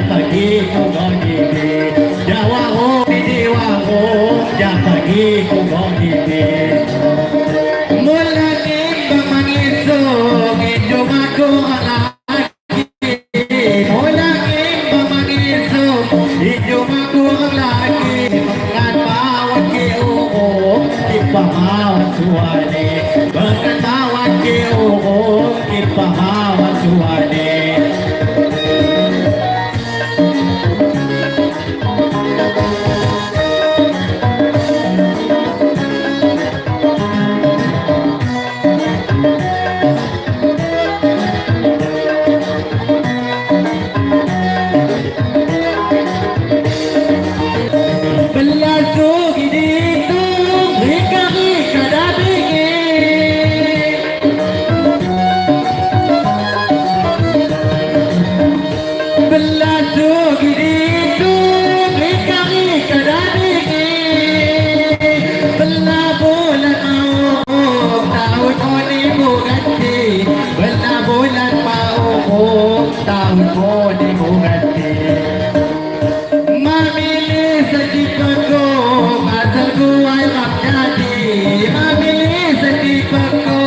pergi ku ngodipi Jawa ho bidiwa ho ja pergi ku ngodipi Mula ning mangiso ngidum aku lagi Mula ning mangiso ngidum aku lagi Mengan bawa ki oo ki pahawan suwane Mengan bawa ki oo ki pahawan suwane Tahun ko di mo ganti Mamili sa tipag ko Asal ko ay magdadi Mamili sa tipag ko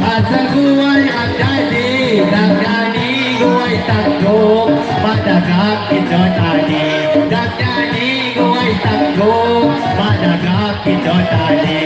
Asal ko ay magdadi Dagdani ko ay tagko Madagak ito tani Dagdani ko ay tagko Madagak ito tani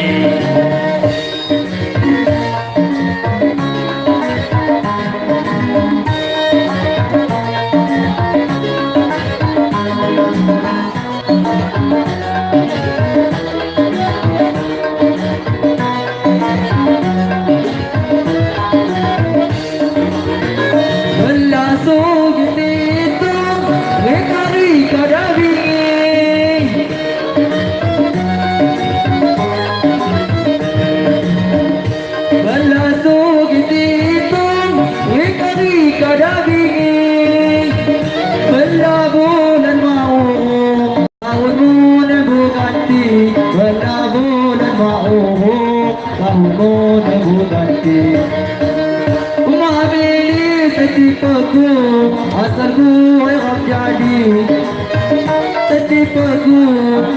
Asal gue rap jadi Setipeku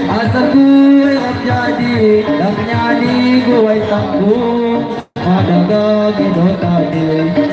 Asal gue rap jadi Dan nyanyi gue tanggung Ada gagi do tadi